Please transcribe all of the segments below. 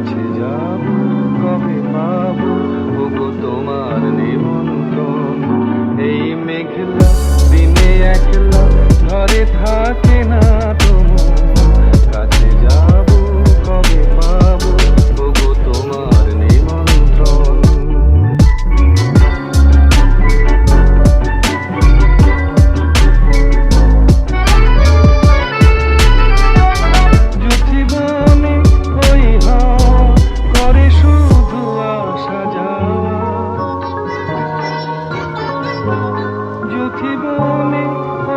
কাছে যাব কবে পাবো ওগো তোমার নিমন্ত্রণ। এই মেঘলা দিনে একলা ঘরে থাকে না তোমার, কাছে যাব কবে পাবো ওগো তোমার নিমন্ত্রণ। জুথিবনে ওই হাওয়া করে শুধু আসা যাওয়া, জুথিবনে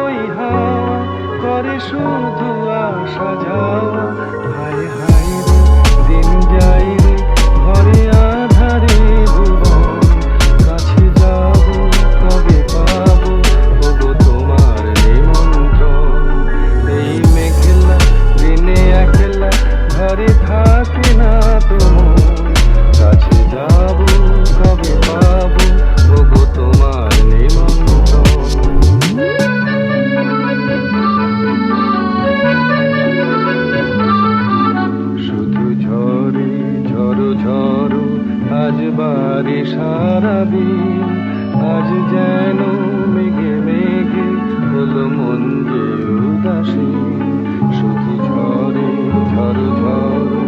ওই হাওয়া করে শুধু আসা যাওয়া। হায় হায় রে দিন যাই রে ঘরে আধারে ভুবন, কাছে যাব কবে পাবো ওগো তোমার নিমন্ত্রণ। এই মেঘলা দিনে একলা ঘরে থাকে না তোমার, কাছে যাব কবে পাবো ওগো তোমার নিমন্ত্রণ। শুধু ঝরে ঝড়ো ঝড়ো আজ বাড়ি সারাদিন, আজ যেন মেঘে মেঘে হলো মন যে উদাসীন। শুধু ঝরে ঝড়ো ঝড়ো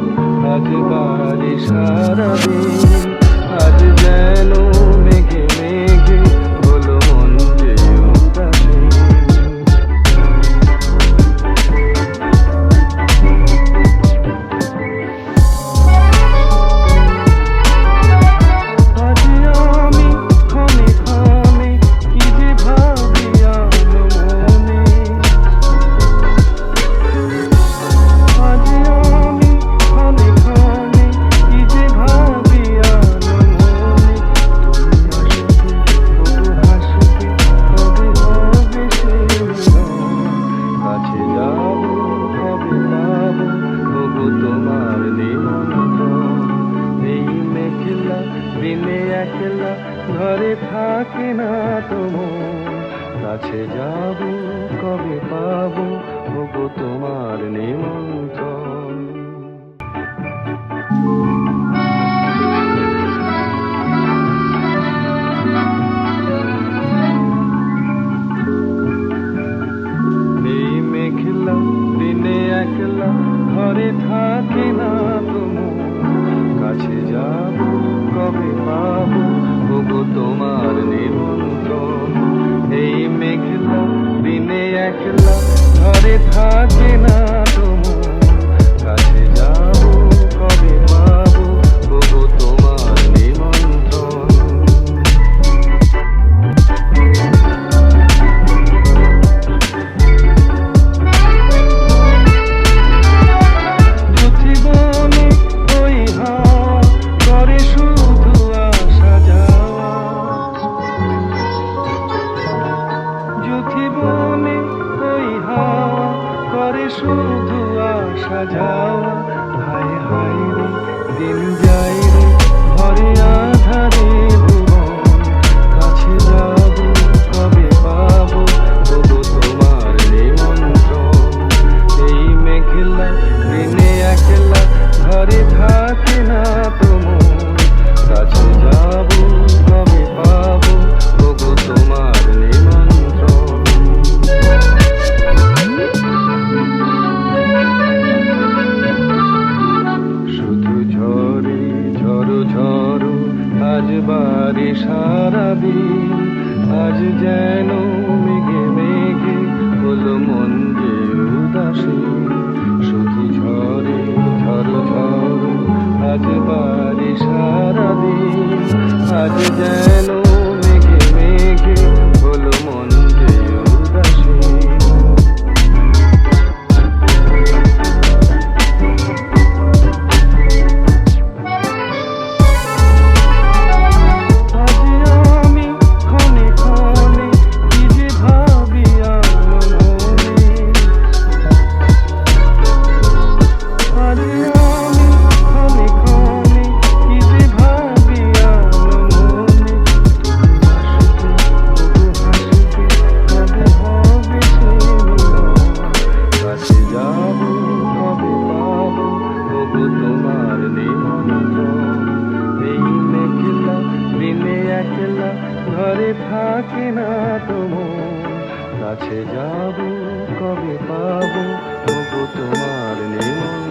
আজ বাড়ি সারাদিন, আজ যেন মেঘে মেঘে হলো মন যে উদাসীন। আজ আমি ক্ষণে ক্ষণে কি যে ভাবি মনে, আজ আমি ক্ষণে ক্ষণে কি যে ভাবি মনে। তুমি আসবে কবু হাসবে কবে হবে সে মিলন, কাছে যাব কবে পাবো ওগো তোমার নিমন্ত্রণ। এই মেঘলা দিনে একলা ঘরে থাকে না তোমার, কাছে যাব কবে পাবো ওগো তোমার নিমন্ত্রণ। এই মেঘলা দিনে একলা ঘরে থাকে না তোমার, কাছে যাব কবে পাবো ওগো তোমার নিমন্ত্রণ। এই মেঘলা দিনে একলা ঘরে থাকে না তোমার, কাছে যাব কবে পাবো ওগো তোমার নিমন্ত্রণ। জুথিবনে ওই হাওয়া করে শুধু আসা যাওয়া, জুথিবনে ওই হাওয়া করে শুধু আসা যাওয়া। হায় হায় রে দিন যাই রে ঘরে আধারে ভুবন, কাছে যাব কবে পাবো ওগো তোমার নিমন্ত্রণ। এই মেঘলা দিনে একলা ঘরে থাকে না তোমার, কাছে যাব কবে পাবো ওগো তোমার নিমন্ত্রণ। শুধু ঝরে ঝড়ো ঝড়ো আজ বাড়ি সারাদিন, আজ যেন মেঘে মেঘে হলো মন যে উদাসীন। শুধু ঝরে ঝড়ো ঝড়ো আজ বাড়ি সারাদিন, আজ যেন মেঘে মেঘে হলো মন যে উদাসীন। আজ আমি ক্ষণে ক্ষণে কি যে ভাবি মনে, আজ আমি ক্ষণে ক্ষণে কি যে ভাবি মনে। দূরে থাকে না তোমার, কাছে যাব কবে পাবো ওগো তোমার নির্মল